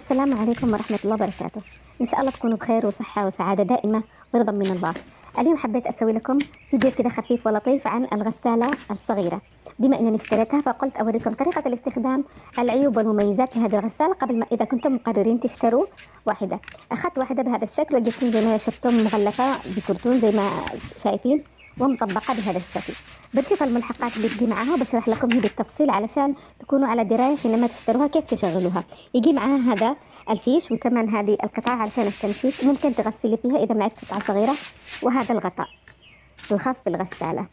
السلام عليكم ورحمة الله وبركاته. إن شاء الله تكونوا بخير وصحة وسعادة دائمة ورضا من الله. اليوم حبيت أسوي لكم فيديو كده خفيف ولطيف عن الغسالة الصغيرة. بما أنني اشتريتها فقلت أوريكم طريقة الاستخدام، العيوب والمميزات لهذه الغسالة قبل ما إذا كنتم مقررين تشتروا واحدة. أخذت واحدة بهذا الشكل وجدتني زي ما شفتم مغلفة بكرتون زي ما شايفين ومطبقة بهذا الشكل. بنشوف الملحقات اللي تجي معاها وبشرح لكم هي بالتفصيل علشان تكونوا على دراية حينما تشتروها كيف تشغلوها. يجي معاها هذا الفيش وكمان هذه القطعة علشان التنشيف، ممكن تغسلي فيها إذا معك قطعة صغيرة، وهذا الغطاء الخاص بالغسالة.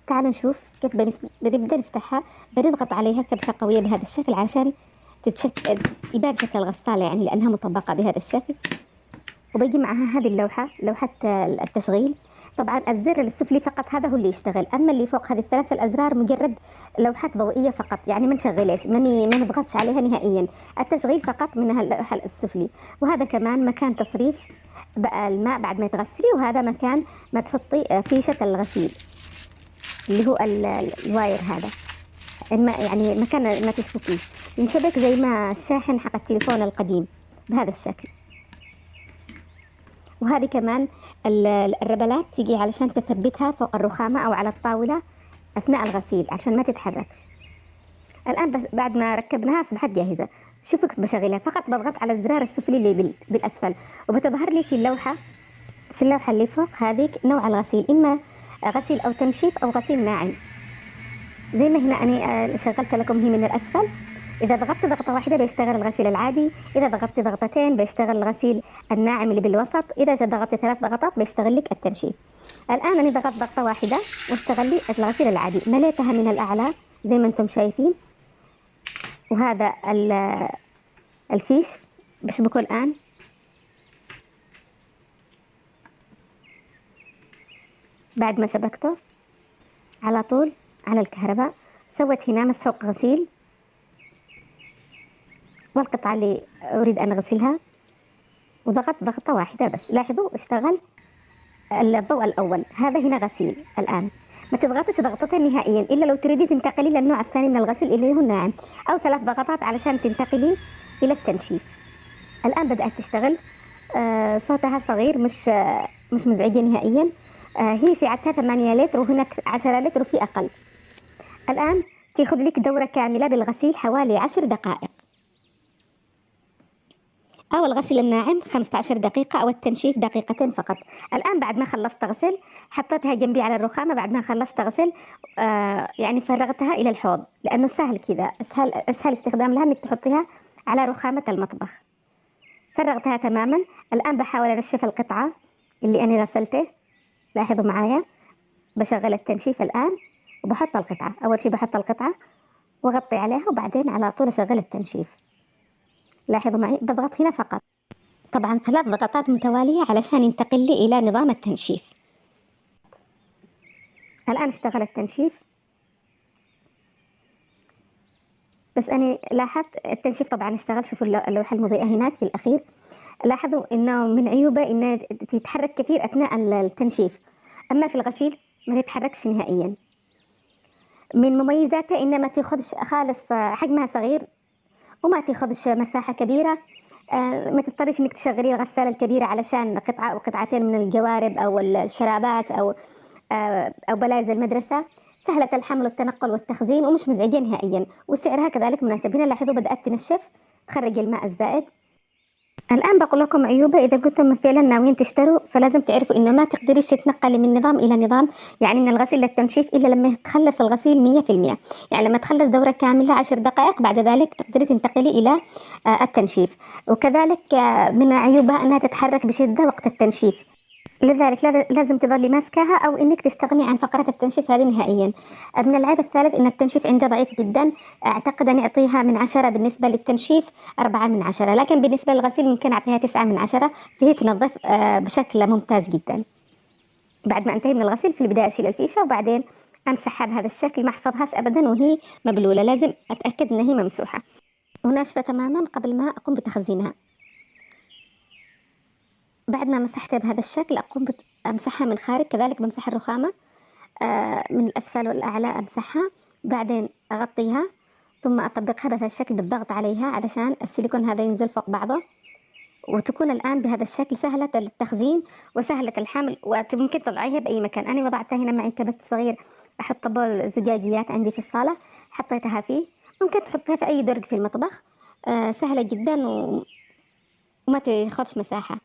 تعالوا نشوف كيف بنبدأ نفتحها. بنضغط عليها كبسة قوية بهذا الشكل علشان يبان شكل الغسالة، يعني لأنها مطبقة بهذا الشكل. وبيجي معها هذه اللوحة، لوحة التشغيل. طبعا الزر السفلي فقط هذا هو اللي يشتغل، اما اللي فوق هذه الثلاث الازرار مجرد لوحات ضوئيه فقط، يعني ما نشغلش ما نضغطش عليها نهائيا، التشغيل فقط من اللوحه السفلي. وهذا كمان مكان تصريف بقى الماء بعد ما تغسلي، وهذا مكان ما تحطي فيشه الغسيل اللي هو الواير هذا الماء، يعني مكان ما تشبكيه ينشبك زي ما الشاحن حق التليفون القديم بهذا الشكل. وهذه كمان الربلات تيجي علشان تثبتها فوق الرخامة أو على الطاولة أثناء الغسيل عشان ما تتحركش. الآن بس بعد ما ركبناها أصبحت جاهزة. شوفوا كيف بشغلها، فقط بضغط على الزرار السفلي اللي بالأسفل، وبتظهر لي في اللوحة اللي فوق هذيك نوع الغسيل، إما غسيل أو تنشيف أو غسيل ناعم. زي ما هنا أنا شغلت لكم هي من الأسفل. إذا ضغطت ضغطة واحدة بيشتغل الغسيل العادي، إذا ضغطت ضغطتين بيشتغل الغسيل الناعم اللي بالوسط، إذا ضغطت 3 ضغطات بيشتغل لك التنشيف. الآن أنا ضغطت ضغطة واحدة واشتغل لي الغسيل العادي، مليتها من الأعلى زي ما أنتم شايفين. وهذا الفيش بشبكه الآن. بعد ما شبكته على طول على الكهرباء، سويت هنا مسحوق غسيل والقطعة اللي أريد أن أغسلها، وضغطت ضغطة واحدة بس. لاحظوا اشتغل الضوء الأول، هذا هنا غسيل. الآن ما تضغطش ضغطتين نهائيا إلا لو تريدي تنتقلي للنوع الثاني من الغسيل اللي هو الناعم، أو 3 ضغطات علشان تنتقلي إلى التنشيف. الآن بدأت تشتغل. صوتها صغير، مش مزعجة نهائيا. هي سعتها 8 لتر وهناك 10 لتر وفي أقل. الآن تاخذ لك دورة كاملة بالغسيل حوالي 10 دقائق، أو الغسيل الناعم 15 دقيقة، أو التنشيف دقيقتين فقط. الآن بعد ما خلصت غسل حطيتها جنبي على الرخامة. بعد ما خلصت غسل يعني فرغتها إلى الحوض، لأنه سهل كذا، أسهل استخدام لها إنك تحطيها على رخامة المطبخ. فرغتها تماما. الآن بحاول أنشف القطعة اللي أنا غسلته. لاحظوا معايا، بشغل التنشيف الآن وبحط القطعة. أول شيء بحط القطعة وغطي عليها، وبعدين على طول أشغل التنشيف. لاحظوا معي، بضغط هنا فقط، طبعا 3 ضغطات متوالية علشان ينتقل لي إلى نظام التنشيف. الآن اشتغل التنشيف، بس أنا لاحظت التنشيف طبعا اشتغل. شوفوا اللوحة المضيئة هناك في الأخير. لاحظوا إنه من عيوبه إنه تتحرك كثير أثناء التنشيف، أما في الغسيل ما تتحركش نهائيا. من مميزاته إنه ما تاخذش خالص، حجمها صغير وما تاخذش مساحة كبيرة. ما تضطريش انك تشغلي الغسالة الكبيرة علشان قطعة او قطعتين من الجوارب او الشرابات او بلايز المدرسة. سهلة الحمل والتنقل والتخزين ومش مزعجة نهائيا، وسعرها كذلك مناسب. هنا لاحظوا بدأت تنشف، تخرج الماء الزائد. الآن بقول لكم عيوبة. إذا كنتم فعلا ناويين تشتروا فلازم تعرفوا إنه ما تقدريش تتنقلي من نظام إلى نظام، يعني من الغسيل للتنشيف، إلا لما تخلص الغسيل 100%. يعني لما تخلص دورة كاملة 10 دقائق، بعد ذلك تقدري تنتقلي إلى التنشيف. وكذلك من عيوبها أنها تتحرك بشدة وقت التنشيف، لذلك لازم تظلي ماسكاها أو إنك تستغني عن فقرة التنشيف هذه نهائيا. من العيب الثالث إن التنشيف عندها ضعيف جدا. أعتقد أن أعطيها من 10 بالنسبة للتنشيف، 4 من 10، لكن بالنسبة للغسيل ممكن أعطيها 9 من 10، فهي تنظف بشكل ممتاز جدا. بعد ما أنتهي من الغسيل في البداية أشيل الفيشة، وبعدين أمسحها بهذا الشكل، ما أحفظهاش أبدا وهي مبلولة، لازم أتأكد أن هي ممسوحة وناشفة تماما قبل ما أقوم بتخزينها. بعد ما مسحتها بهذا الشكل أقوم أمسحها من خارج، كذلك بمسح الرخامة من الأسفل والأعلى أمسحها، بعدين أغطيها ثم أطبقها بهذا الشكل بالضغط عليها علشان السيليكون هذا ينزل فوق بعضه، وتكون الآن بهذا الشكل سهلة التخزين وسهلة الحمل، وممكن تضعيها بأي مكان. أنا وضعتها هنا معي كبت صغير أحط بول زجاجيات عندي في الصالة، حطيتها فيه. ممكن تحطها في أي درج في المطبخ. سهلة جدا وما تاخدش مساحة.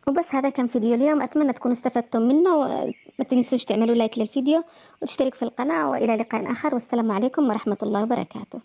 وبس هذا كان فيديو اليوم، أتمنى تكونوا استفدتم منه، وما تنسوش تعملوا لايك للفيديو وتشتركوا في القناة، وإلى لقاء آخر، والسلام عليكم ورحمة الله وبركاته.